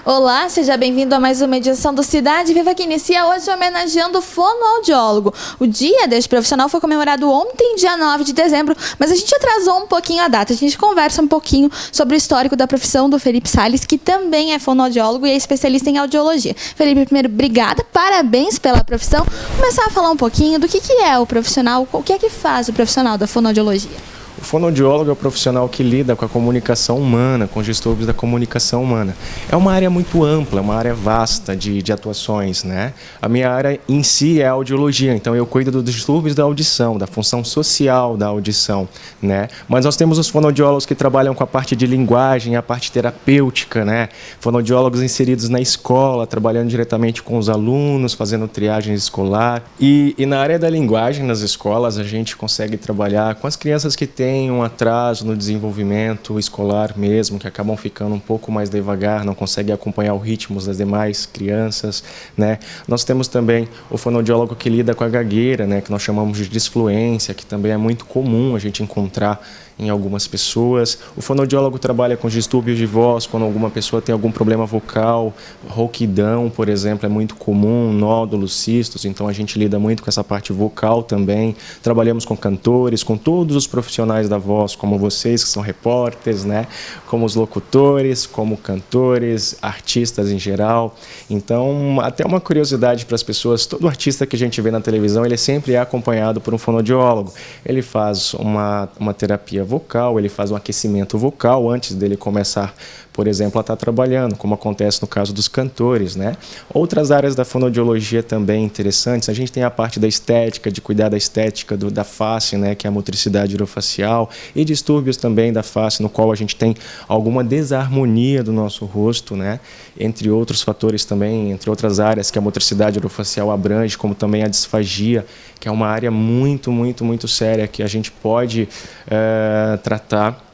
Olá, seja bem-vindo a mais uma edição do Cidade Viva, que inicia hoje homenageando o fonoaudiólogo. O dia deste profissional foi comemorado ontem, dia 9 de dezembro, mas a gente atrasou um pouquinho a data. A gente conversa um pouquinho sobre o histórico da profissão do Felipe Salles, que também é fonoaudiólogo e é especialista em audiologia. Felipe, primeiro, obrigada, parabéns pela profissão. Começar a falar um pouquinho do que é o profissional, o que é que faz o profissional da fonoaudiologia? O fonoaudiólogo é o profissional que lida com a comunicação humana, com os distúrbios da comunicação humana. É uma área muito ampla, é uma área vasta de atuações, né? A minha área em si é a audiologia, então eu cuido dos distúrbios da audição, da função social da audição, né? Mas nós temos os fonoaudiólogos que trabalham com a parte de linguagem, a parte terapêutica, né? Fonoaudiólogos inseridos na escola, trabalhando diretamente com os alunos, fazendo triagem escolar. E na área da linguagem, nas escolas, a gente consegue trabalhar com as crianças que têm um atraso no desenvolvimento escolar mesmo, que acabam ficando um pouco mais devagar, não conseguem acompanhar o ritmo das demais crianças, né? Nós temos também o fonoaudiólogo que lida com a gagueira, né, que nós chamamos de disfluência, que também é muito comum a gente encontrar em algumas pessoas. O fonoaudiólogo trabalha com distúrbios de voz, quando alguma pessoa tem algum problema vocal, rouquidão, por exemplo, é muito comum, nódulos, cistos, então a gente lida muito com essa parte vocal também. Trabalhamos com cantores, com todos os profissionais da voz, como vocês que são repórteres, né? Como os locutores, como cantores, artistas em geral. Então, até uma curiosidade para as pessoas, todo artista que a gente vê na televisão, ele sempre é acompanhado por um fonoaudiólogo. Ele faz uma terapia vocal, ele faz um aquecimento vocal antes dele começar, por exemplo, a estar trabalhando, como acontece no caso dos cantores, né? Outras áreas da fonoaudiologia também interessantes, a gente tem a parte da estética, de cuidar da estética da face, né, que é a motricidade orofacial, e distúrbios também da face, no qual a gente tem alguma desarmonia do nosso rosto, né? Entre outros fatores também, entre outras áreas que a motricidade orofacial abrange, como também a disfagia, que é uma área muito, muito, muito séria que a gente pode tratar.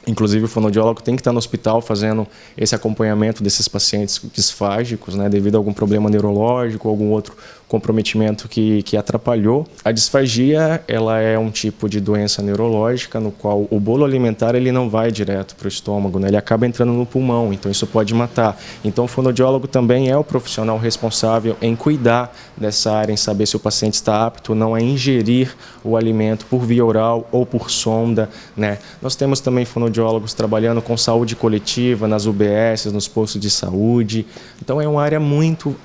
Inclusive, o fonoaudiólogo tem que estar no hospital fazendo esse acompanhamento desses pacientes disfágicos, né, devido a algum problema neurológico, algum outro comprometimento que atrapalhou. A disfagia, ela é um tipo de doença neurológica no qual o bolo alimentar ele não vai direto para o estômago, né, ele acaba entrando no pulmão, então isso pode matar. Então, o fonoaudiólogo também é o profissional responsável em cuidar dessa área, em saber se o paciente está apto ou não a ingerir o alimento por via oral ou por sonda, né. Nós temos também fonoaudiólogos trabalhando com saúde coletiva, nas UBSs, nos postos de saúde. Então, é uma área muito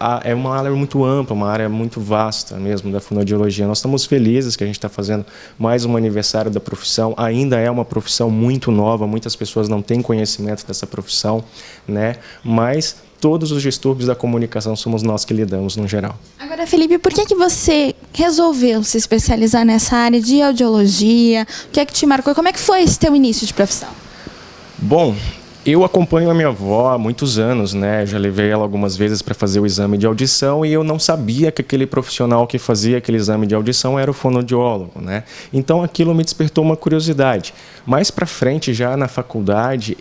ampla, uma área muito vasta mesmo da fonoaudiologia. Nós estamos felizes que a gente está fazendo mais um aniversário da profissão. Ainda é uma profissão muito nova, muitas pessoas não têm conhecimento dessa profissão, né? Mas todos os distúrbios da comunicação somos nós que lidamos no geral. Agora, Felipe, por que você resolveu se especializar nessa área de audiologia? O que é que te marcou? Como é que foi esse teu início de profissão? Bom, eu acompanho a minha avó há muitos anos, né? Já levei ela algumas vezes para fazer o exame de audição e eu não sabia que aquele profissional que fazia aquele exame de audição era o fonoaudiólogo, né? Então aquilo me despertou uma curiosidade. Mais para frente, já na faculdade,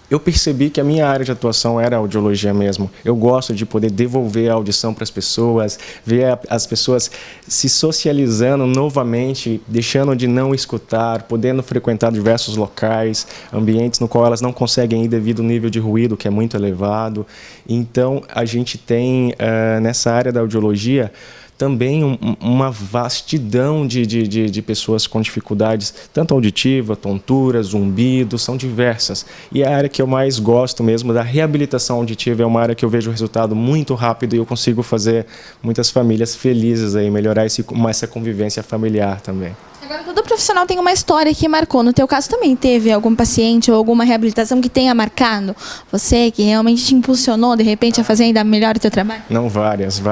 eu percebi que a minha área de atuação era a audiologia mesmo. Eu gosto de poder devolver a audição para as pessoas, ver as pessoas se socializando novamente, deixando de não escutar, podendo frequentar diversos locais, ambientes no qual elas não conseguem ir devido ao nível de ruído, que é muito elevado. Então, a gente tem, nessa área da audiologia, também uma vastidão de pessoas com dificuldades, tanto auditiva, tontura, zumbido, são diversas. E a área que eu mais gosto mesmo da reabilitação auditiva é uma área que eu vejo o resultado muito rápido e eu consigo fazer muitas famílias felizes, aí, melhorar essa convivência familiar também. Agora, todo profissional tem uma história que marcou. No teu caso também teve algum paciente ou alguma reabilitação que tenha marcado você, que realmente te impulsionou, de repente, a fazer ainda melhor o teu trabalho? Não, várias.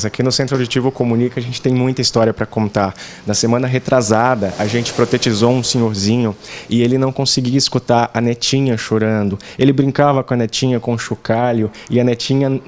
Aqui no Centro Auditivo Comunica, a gente tem muita história para contar. Na semana retrasada, a gente protetizou um senhorzinho e ele não conseguia escutar a netinha chorando. Ele brincava com a netinha com um chocalho e a netinha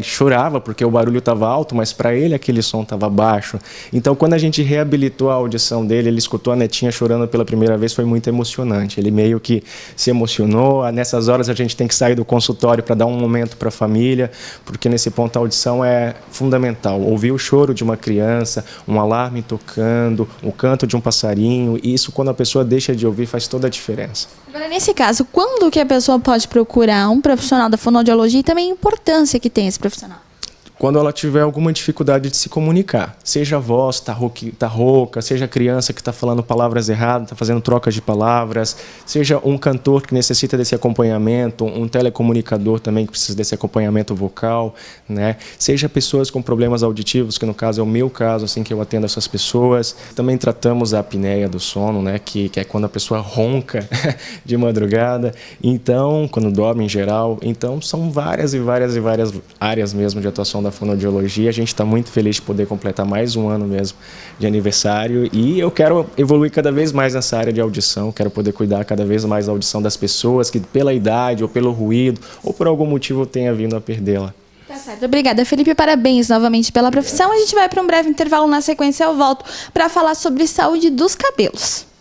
chorava porque o barulho estava alto, mas para ele aquele som estava baixo. Então, quando a gente reabilitou a audição dele, escutou a netinha chorando pela primeira vez, foi muito emocionante. Ele meio que se emocionou. Nessas horas a gente tem que sair do consultório para dar um momento para a família, porque nesse ponto a audição é fundamental. Ouvir o choro de uma criança, um alarme tocando, o canto de um passarinho, e isso quando a pessoa deixa de ouvir faz toda a diferença. Agora, nesse caso, quando que a pessoa pode procurar um profissional da fonoaudiologia e também a importância que tem esse profissional? Quando ela tiver alguma dificuldade de se comunicar, seja a voz tá rouca, seja a criança que está falando palavras erradas, está fazendo trocas de palavras, seja um cantor que necessita desse acompanhamento, um telecomunicador também que precisa desse acompanhamento vocal, né? Seja pessoas com problemas auditivos, que no caso é o meu caso, assim que eu atendo essas pessoas. Também tratamos a apneia do sono, né? Que é quando a pessoa ronca de madrugada, então, quando dorme em geral. Então, são várias áreas mesmo de atuação da fonoaudiologia. A gente está muito feliz de poder completar mais um ano mesmo de aniversário e eu quero evoluir cada vez mais nessa área de audição, quero poder cuidar cada vez mais da audição das pessoas que pela idade ou pelo ruído ou por algum motivo tenha vindo a perdê-la. Tá certo. Obrigada, Felipe. Parabéns novamente pela profissão. A gente vai para um breve intervalo. Na sequência eu volto para falar sobre saúde dos cabelos.